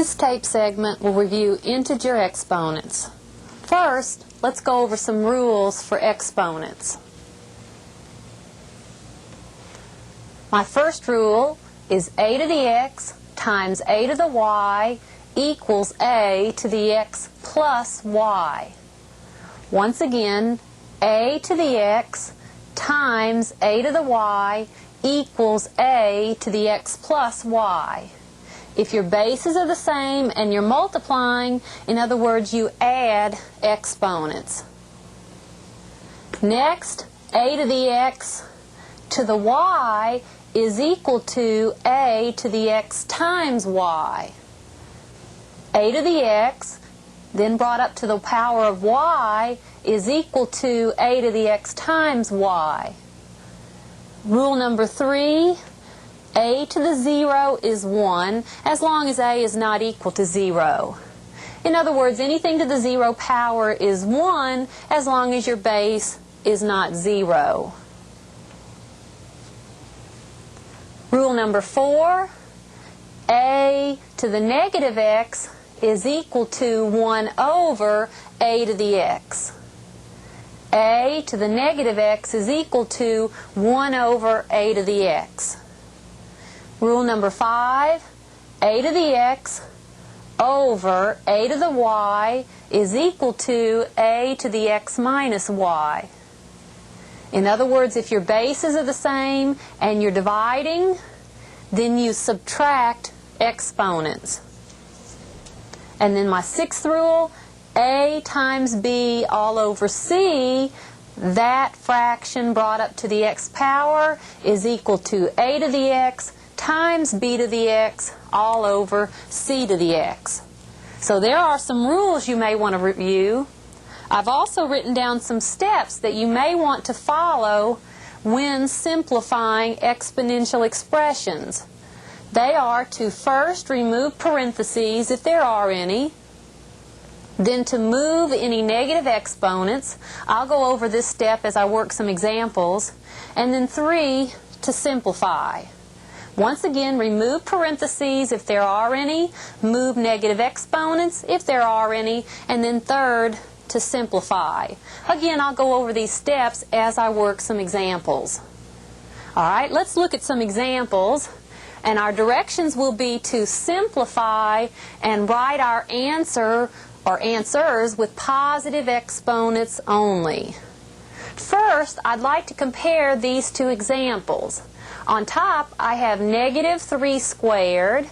This tape segment will review integer exponents. First, let's go over some rules for exponents. My first rule is a to the x times a to the y equals a to the x plus y. Once again, a to the x times a to the y equals a to the x plus y. If your bases are the same and you're multiplying, in other words, you add exponents. Next, a to the x to the y is equal to a to the x times y. A to the x, then brought up to the power of y, is equal to a to the x times y. Rule number 3, a to the 0 is 1 as long as a is not equal to 0. In other words, anything to the 0 power is 1 as long as your base is not 0. Rule number 4, a to the negative x is equal to 1 over a to the x. A to the negative x is equal to 1 over a to the x. Rule number 5, a to the x over a to the y is equal to a to the x minus y. In other words, if your bases are the same and you're dividing, then you subtract exponents. And then my 6th rule, a times b all over c, that fraction brought up to the x power is equal to a to the x times b to the x all over c to the x. So there are some rules you may want to review. I've also written down some steps that you may want to follow when simplifying exponential expressions. They are to first remove parentheses if there are any, then to move any negative exponents. I'll go over this step as I work some examples. And then 3, to simplify. Once again, remove parentheses if there are any, move negative exponents if there are any, and then 3rd, to simplify. Again, I'll go over these steps as I work some examples. Alright, let's look at some examples. And our directions will be to simplify and write our answer or answers with positive exponents only. First, I'd like to compare these two examples. On top, I have negative 3 squared,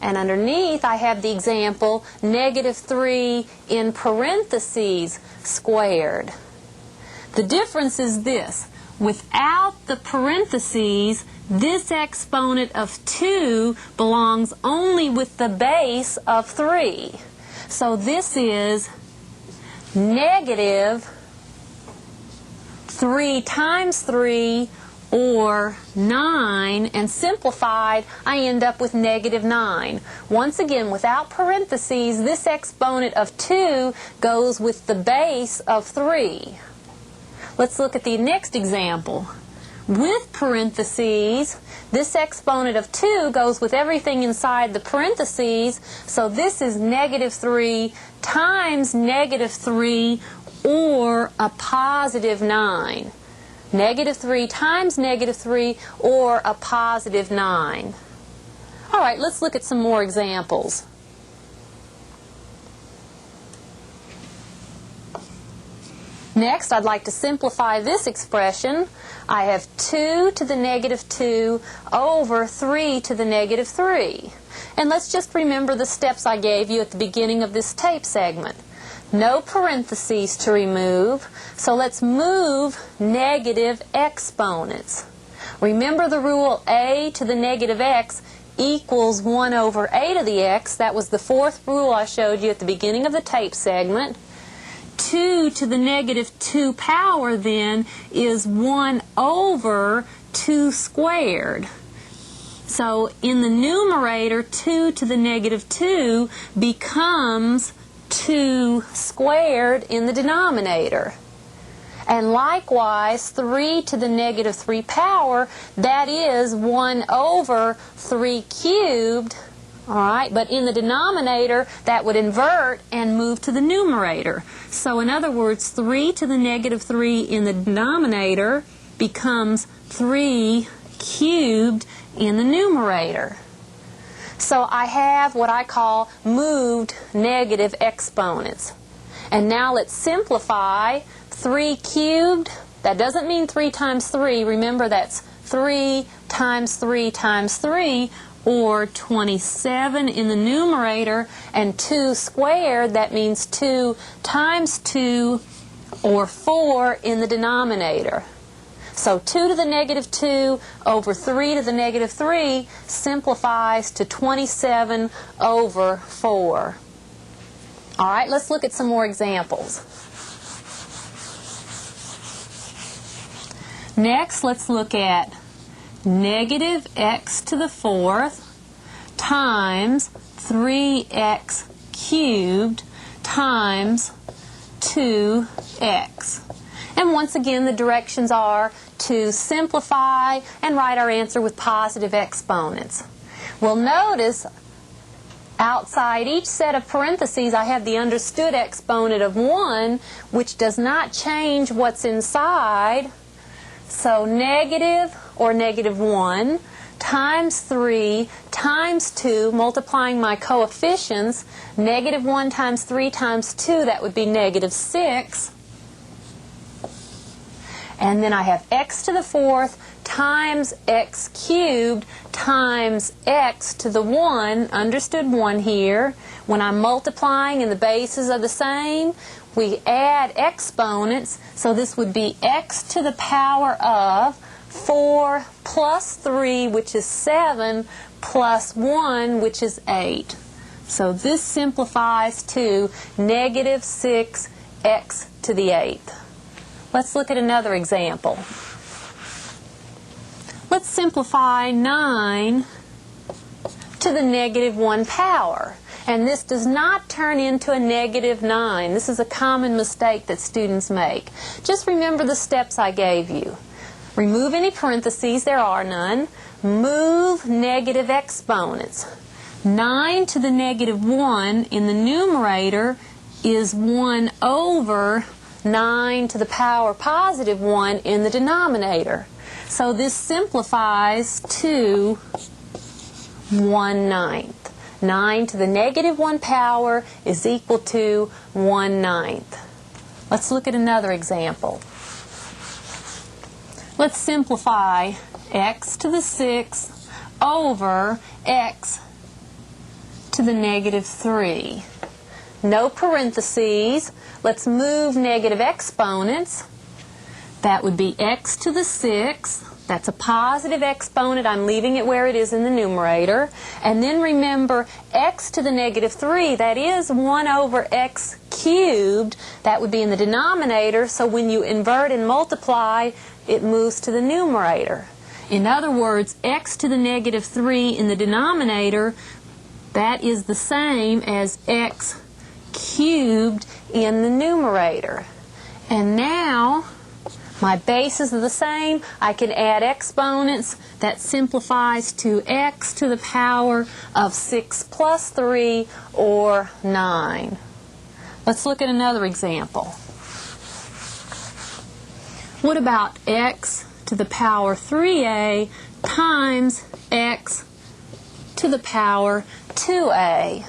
and underneath I have the example negative 3 in parentheses squared. The difference is this. Without the parentheses, this exponent of 2 belongs only with the base of 3. So this is negative 3 times 3, or 9, and simplified, I end up with negative 9. Once again, without parentheses, this exponent of 2 goes with the base of 3. Let's look at the next example. With parentheses, this exponent of 2 goes with everything inside the parentheses, so this is negative 3 times negative 3, or a positive 9. Negative 3 times negative 3, or a positive 9. Alright, let's look at some more examples. Next, I'd like to simplify this expression. I have 2 to the negative 2 over 3 to the negative 3. And let's just remember the steps I gave you at the beginning of this tape segment. No parentheses to remove, so let's move negative exponents. Remember the rule a to the negative x equals 1 over a to the x. That was the 4th rule I showed you at the beginning of the tape segment. 2 to the negative 2 power then is 1 over 2 squared. So in the numerator, 2 to the negative 2 becomes 2 squared in the denominator. And likewise, 3 to the negative 3 power, that is 1 over 3 cubed, All right, but in the denominator, that would invert and move to the numerator. So in other words, 3 to the negative 3 in the denominator becomes 3 cubed in the numerator. So I have what I call moved negative exponents. And now let's simplify. 3 cubed, that doesn't mean 3 times 3. Remember, that's 3 times 3 times 3, or 27 in the numerator, and 2 squared, that means 2 times 2, or 4 in the denominator. So 2 to the negative 2 over 3 to the negative 3 simplifies to 27 over 4. All right, let's look at some more examples. Next, let's look at negative x to the 4th times 3x cubed times 2x. And once again, the directions are to simplify and write our answer with positive exponents. Well, notice outside each set of parentheses I have the understood exponent of 1, which does not change what's inside. So negative or negative 1 times 3 times 2, multiplying my coefficients, negative 1 times 3 times 2, that would be negative 6. And then I have x to the 4th times x cubed times x to the 1, understood 1 here. When I'm multiplying and the bases are the same, we add exponents, so this would be x to the power of 4 plus 3, which is 7, plus 1, which is 8. So this simplifies to negative 6x to the 8th. Let's look at another example. Let's simplify 9 to the negative 1 power. And this does not turn into a negative 9. This is a common mistake that students make. Just remember the steps I gave you. Remove any parentheses, there are none. Move negative exponents. 9 to the negative 1 in the numerator is 1 over 9 to the power positive 1 in the denominator. So this simplifies to 1/9. 9 to the negative 1 power is equal to 1/9. Let's look at another example. Let's simplify x to the 6th over x to the negative 3. No parentheses. Let's move negative exponents. That would be x to the 6th. That's a positive exponent. I'm leaving it where it is in the numerator. And then remember, x to the negative 3, that is 1 over x cubed. That would be in the denominator, so when you invert and multiply, it moves to the numerator. In other words, x to the negative 3 in the denominator, that is the same as x cubed in the numerator. And now, my bases are the same. I can add exponents. That simplifies to x to the power of 6 plus 3, or 9. Let's look at another example. What about x to the power 3a times x to the power 2a?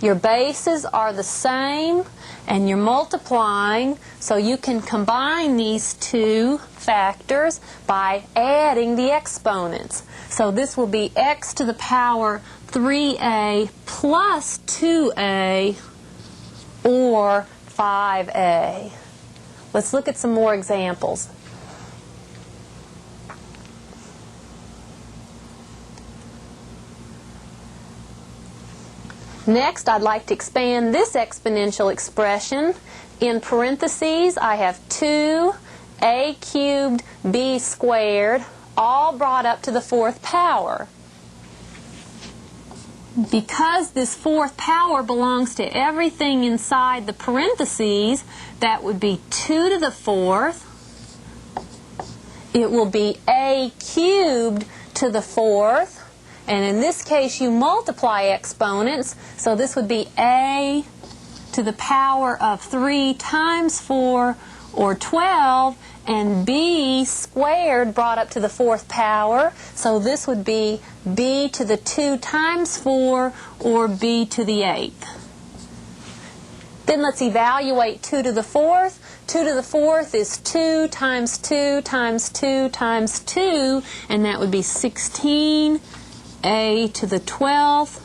Your bases are the same, and you're multiplying, so you can combine these two factors by adding the exponents. So this will be x to the power 3a plus 2a, or 5a. Let's look at some more examples. Next, I'd like to expand this exponential expression. In parentheses, I have 2a cubed b squared, all brought up to the 4th power. Because this 4th power belongs to everything inside the parentheses, that would be 2 to the 4th. It will be a cubed to the 4th. And in this case, you multiply exponents. So this would be a to the power of 3 times 4, or 12, and b squared brought up to the 4th power. So this would be b to the 2 times 4, or b to the 8th. Then let's evaluate 2 to the 4th. 2 to the 4th is 2 times 2 times 2 times 2, and that would be 16, a to the 12th,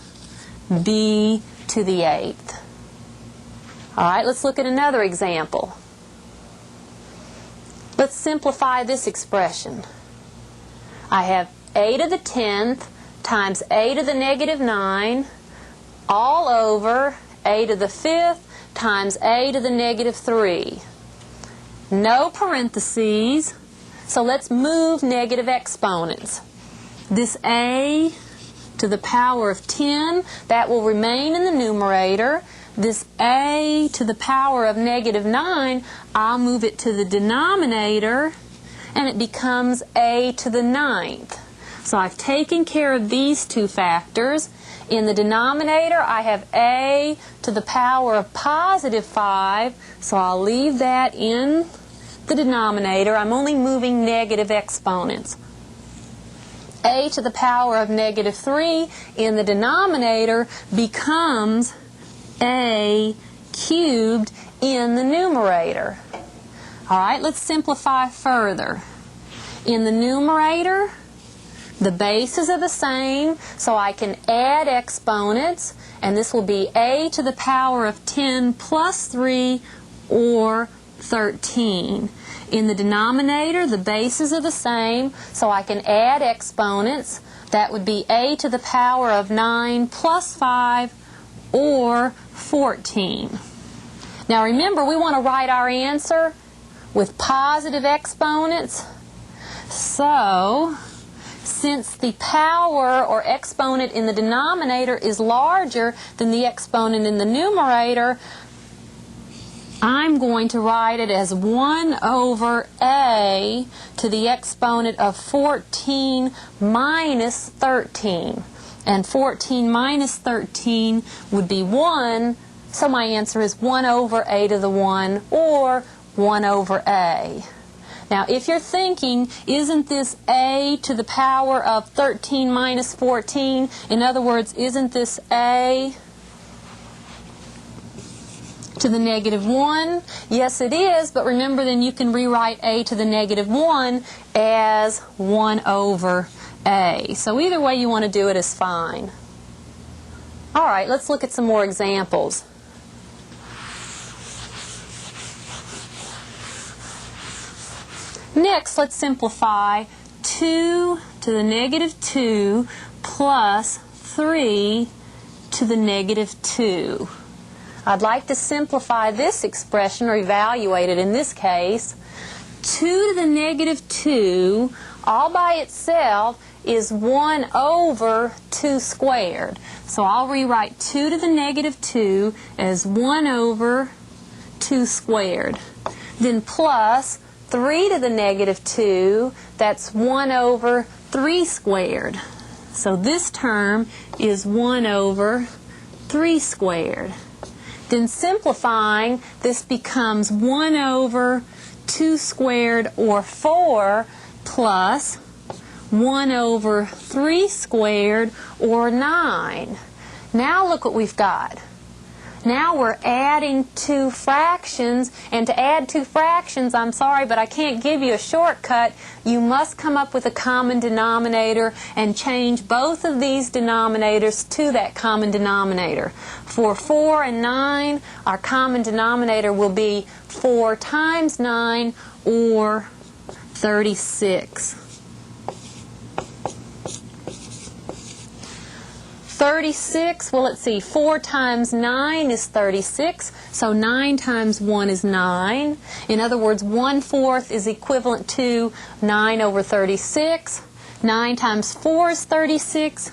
b to the 8th. All right, let's look at another example. Let's simplify this expression. I have a to the 10th times a to the negative 9 all over a to the 5th times a to the negative 3. No parentheses, so let's move negative exponents. This a to the power of 10, that will remain in the numerator. This a to the power of negative 9, I'll move it to the denominator, and it becomes a to the 9th. So I've taken care of these two factors. In the denominator, I have a to the power of positive 5, so I'll leave that in the denominator. I'm only moving negative exponents. A to the power of negative 3 in the denominator becomes a cubed in the numerator. All right, let's simplify further. In the numerator, the bases are the same, so I can add exponents, and this will be a to the power of 10 plus 3, or 13. In the denominator, the bases are the same, so I can add exponents. That would be a to the power of 9 plus 5, or 14. Now remember, we want to write our answer with positive exponents. So, since the power or exponent in the denominator is larger than the exponent in the numerator, I'm going to write it as 1 over a to the exponent of 14 minus 13. And 14 minus 13 would be 1, so my answer is 1 over a to the 1, or 1 over a. Now, if you're thinking, isn't this a to the power of 13 minus 14? In other words, isn't this a to the negative 1? Yes, it is, but remember, then you can rewrite a to the negative 1 as 1 over a. So either way you want to do it is fine. All right, let's look at some more examples. Next, let's simplify 2 to the negative 2 plus 3 to the negative 2. I'd like to simplify this expression, or evaluate it in this case. 2 to the negative 2 all by itself is 1 over 2 squared. So I'll rewrite 2 to the negative 2 as 1 over 2 squared. Then plus 3 to the negative 2, that's 1 over 3 squared. So this term is 1 over 3 squared. Then simplifying, this becomes 1 over 2 squared, or 4, plus 1 over 3 squared, or 9. Now look what we've got. Now we're adding two fractions, and to add two fractions, I'm sorry, but I can't give you a shortcut. You must come up with a common denominator and change both of these denominators to that common denominator. For 4 and 9, our common denominator will be 4 times 9, or 36. 36, well, let's see, 4 times 9 is 36, so 9 times 1 is 9. In other words, 1/4 is equivalent to 9 over 36. 9 times 4 is 36.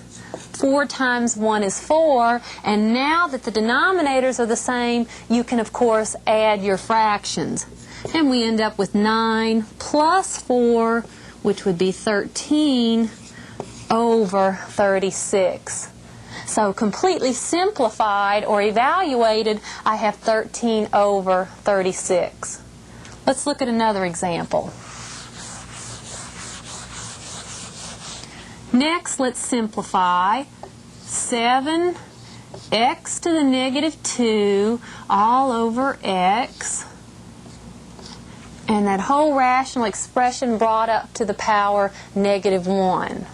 4 times 1 is 4. And now that the denominators are the same, you can, of course, add your fractions. And we end up with 9 plus 4, which would be 13, over 36. So completely simplified or evaluated, I have 13 over 36. Let's look at another example. Next, let's simplify 7x to the negative 2 all over x, and that whole rational expression brought up to the power negative 1.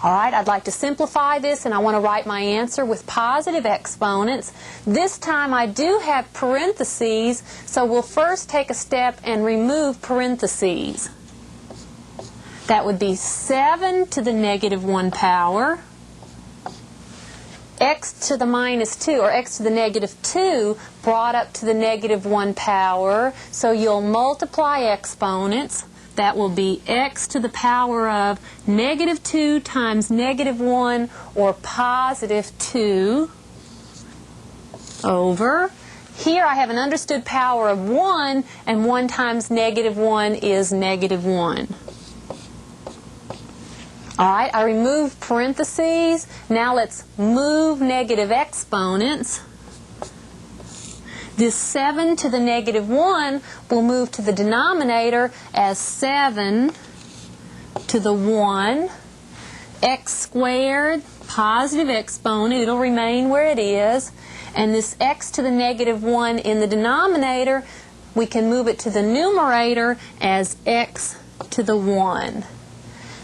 All right, I'd like to simplify this, and I want to write my answer with positive exponents. This time I do have parentheses, so we'll first take a step and remove parentheses. That would be 7 to the negative 1 power, x to the minus 2, or x to the negative 2 brought up to the negative 1 power, so you'll multiply exponents. That will be x to the power of negative 2 times negative 1, or positive 2, over. Here I have an understood power of 1, and 1 times negative 1 is negative 1. All right, I removed parentheses. Now let's move negative exponents. This 7 to the negative 1 will move to the denominator as 7 to the 1. X squared, positive exponent, it'll remain where it is. And this x to the negative 1 in the denominator, we can move it to the numerator as x to the 1.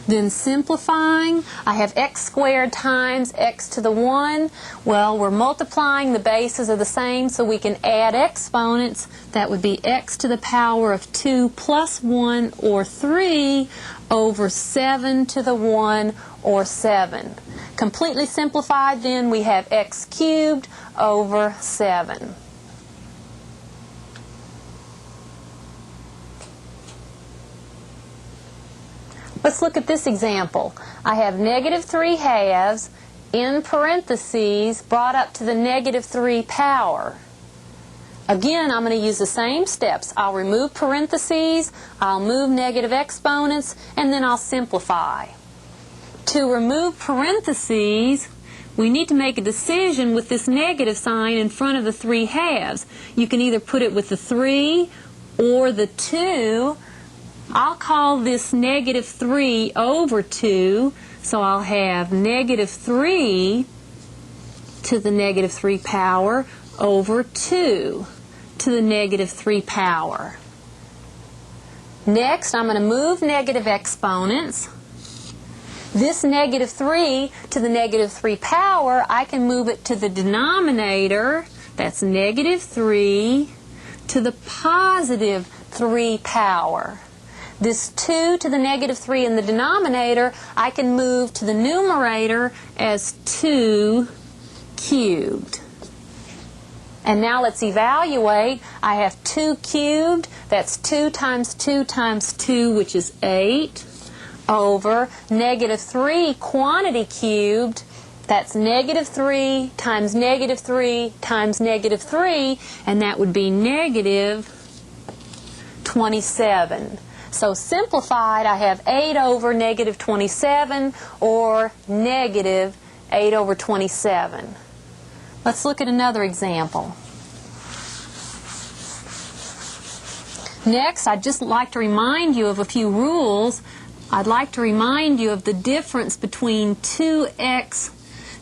Then simplifying, I have x squared times x to the 1. Well, we're multiplying, the bases are the same, so we can add exponents. That would be x to the power of 2 plus 1, or 3, over 7 to the 1, or 7. Completely simplified, then we have x cubed over 7. Let's look at this example. I have negative 3 halves in parentheses brought up to the negative 3 power. Again, I'm going to use the same steps. I'll remove parentheses, I'll move negative exponents, and then I'll simplify. To remove parentheses, we need to make a decision with this negative sign in front of the 3 halves. You can either put it with the 3 or the 2. I'll call this negative 3 over 2, so I'll have negative 3 to the negative 3 power over 2 to the negative 3 power. Next, I'm going to move negative exponents. This negative 3 to the negative 3 power, I can move it to the denominator. That's negative 3 to the positive 3 power. This 2 to the negative 3 in the denominator, I can move to the numerator as 2 cubed. And now let's evaluate. I have 2 cubed, that's 2 times 2 times 2, which is 8, over negative 3 quantity cubed, that's negative 3 times negative 3 times negative 3, and that would be negative 27. So simplified, I have 8 over negative 27, or negative 8 over 27. Let's look at another example. Next, I'd just like to remind you of a few rules. I'd like to remind you of the difference between 2x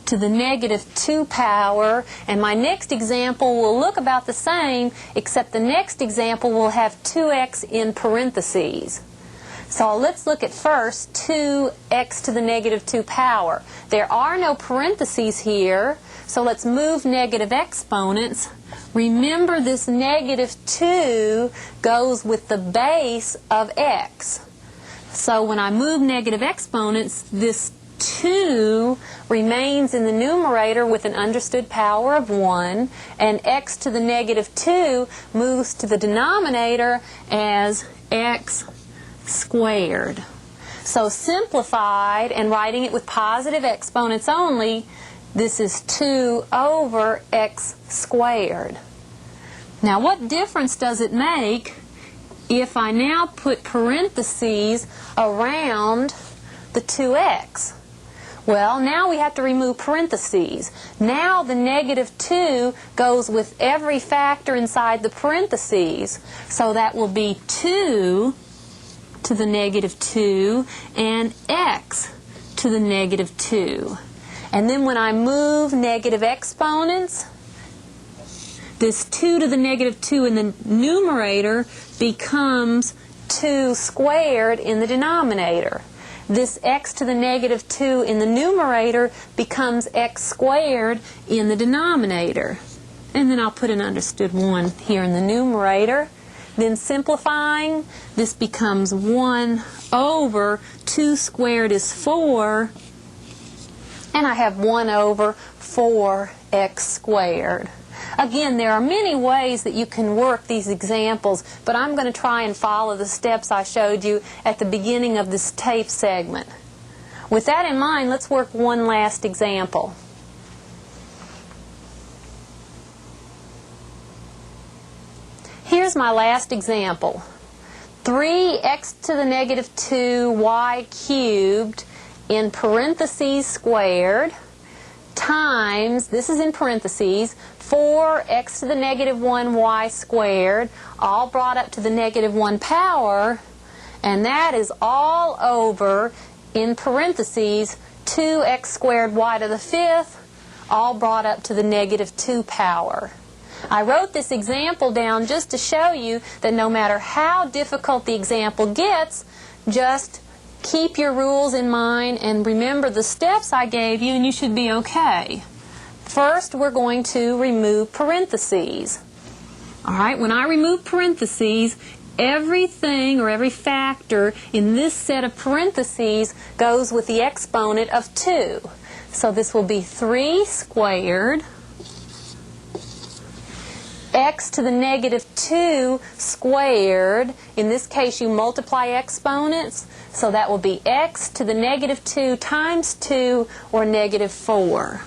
to the negative 2 power, and my next example will look about the same, except the next example will have 2x in parentheses. So let's look at first 2x to the negative 2 power. There are no parentheses here, so let's move negative exponents. Remember, this negative 2 goes with the base of x. So when I move negative exponents, this 2 remains in the numerator with an understood power of 1, and x to the negative 2 moves to the denominator as x squared. So simplified and writing it with positive exponents only, this is 2 over x squared. Now, what difference does it make if I now put parentheses around the 2x? Well, now we have to remove parentheses. Now the negative 2 goes with every factor inside the parentheses. So that will be 2 to the negative 2 and x to the negative 2. And then when I move negative exponents, this 2 to the negative 2 in the numerator becomes 2 squared in the denominator. This x to the negative 2 in the numerator becomes x squared in the denominator. And then I'll put an understood 1 here in the numerator. Then simplifying, this becomes 1 over 2 squared is 4. And I have 1 over 4x squared. Again, there are many ways that you can work these examples, but I'm going to try and follow the steps I showed you at the beginning of this tape segment. With that in mind, let's work one last example. Here's my last example. 3x to the negative 2y cubed in parentheses squared times, this is in parentheses, 4x to the negative 1y squared, all brought up to the negative 1 power, and that is all over, in parentheses, 2x squared y to the 5th, all brought up to the negative 2 power. I wrote this example down just to show you that no matter how difficult the example gets, just keep your rules in mind and remember the steps I gave you and you should be okay. First, we're going to remove parentheses. Alright, when I remove parentheses, everything or every factor in this set of parentheses goes with the exponent of 2. So this will be 3 squared x to the negative 2 squared. In this case, you multiply exponents, so that will be x to the negative 2 times 2, or negative 4.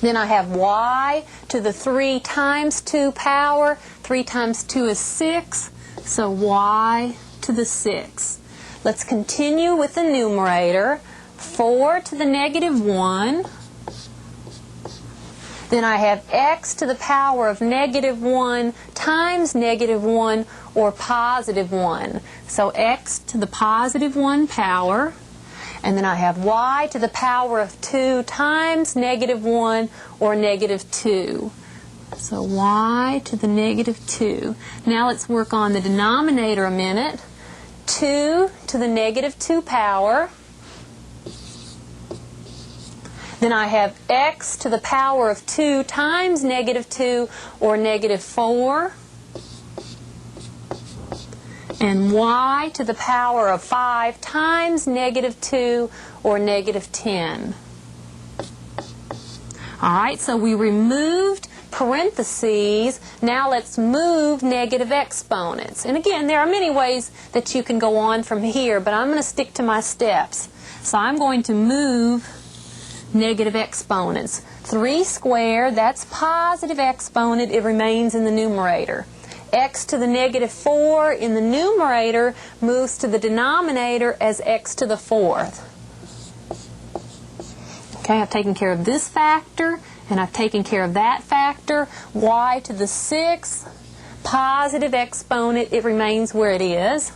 Then I have y to the 3 times 2 power. 3 times 2 is 6, so y to the 6. Let's continue with the numerator. 4 to the negative 1. Then I have x to the power of negative 1 times negative 1, or positive 1. So x to the positive 1 power. And then I have y to the power of 2 times negative 1, or negative 2. So y to the negative 2. Now let's work on the denominator a minute. 2 to the negative 2 power. Then I have x to the power of 2 times negative 2, or negative 4. And y to the power of 5 times negative 2, or negative 10. Alright, so we removed parentheses. Now let's move negative exponents. And again, there are many ways that you can go on from here, but I'm going to stick to my steps. So I'm going to move negative exponents. 3 squared, that's positive exponent, it remains in the numerator. X to the negative 4 in the numerator moves to the denominator as x to the 4th. Okay, I've taken care of this factor, and I've taken care of that factor. Y to the 6th, positive exponent, it remains where it is.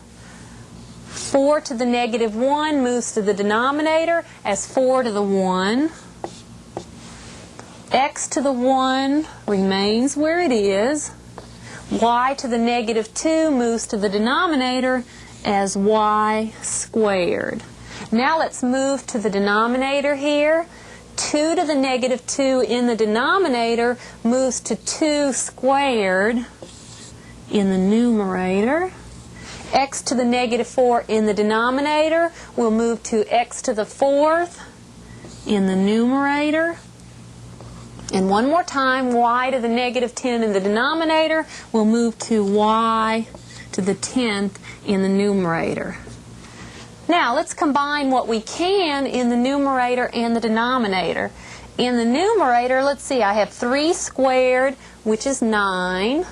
4 to the negative 1 moves to the denominator as 4 to the 1. X to the 1 remains where it is. Y to the negative 2 moves to the denominator as y squared. Now let's move to the denominator here. 2 to the negative 2 in the denominator moves to 2 squared in the numerator. X to the negative 4 in the denominator will move to x to the 4th in the numerator. And one more time, y to the negative 10 in the denominator will move to y to the 10th in the numerator. Now let's combine what we can in the numerator and the denominator. In the numerator, let's see, I have 3 squared, which is 9.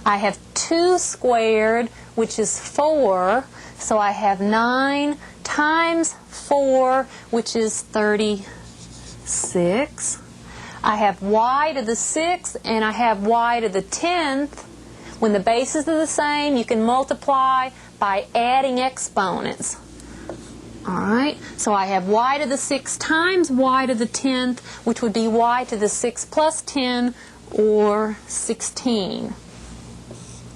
I have 2 squared, which is 4. So I have 9 times 4, which is 36. I have y to the 6th, and I have y to the 10th. When the bases are the same, you can multiply by adding exponents. Alright, so I have y to the 6 times y to the 10th, which would be y to the 6 plus 10, or 16.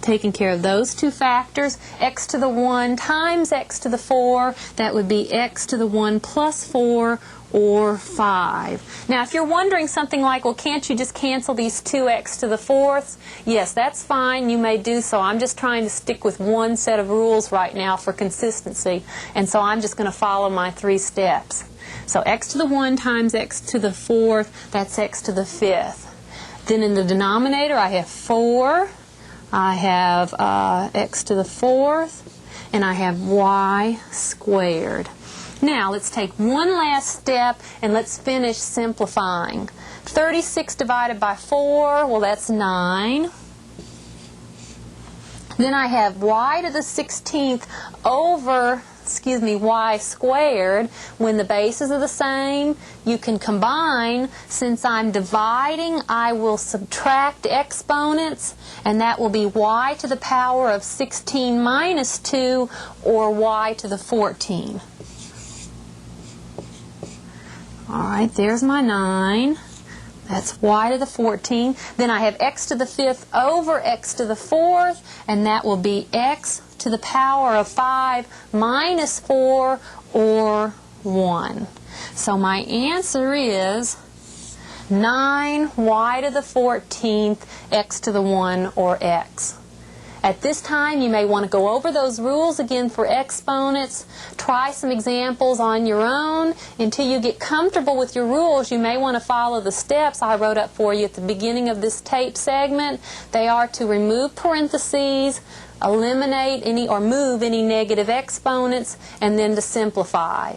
Taking care of those two factors, x to the 1 times x to the 4, that would be x to the 1 plus 4, or 5. Now, if you're wondering something like, well, can't you just cancel these 2x to the 4th? Yes, that's fine. You may do so. I'm just trying to stick with one set of rules right now for consistency, and so I'm just going to follow my 3 steps. So x to the 1 times x to the 4th, that's x to the 5th. Then in the denominator, I have 4. I have x to the 4th, and I have y squared. Now, let's take one last step, and let's finish simplifying. 36 divided by 4, well, that's 9. Then I have y to the 16th over, y squared. When the bases are the same, you can combine. Since I'm dividing, I will subtract exponents, and that will be y to the power of 16 minus 2, or y to the 14. Alright, there's my 9. That's y to the 14. Then I have x to the 5th over x to the 4th, and that will be x to the power of 5 minus 4, or 1. So my answer is 9 y to the 14th, x to the 1, or x. At this time, you may want to go over those rules again for exponents. Try some examples on your own. Until you get comfortable with your rules, you may want to follow the steps I wrote up for you at the beginning of this tape segment. They are to remove parentheses, eliminate any or move any negative exponents, and then to simplify.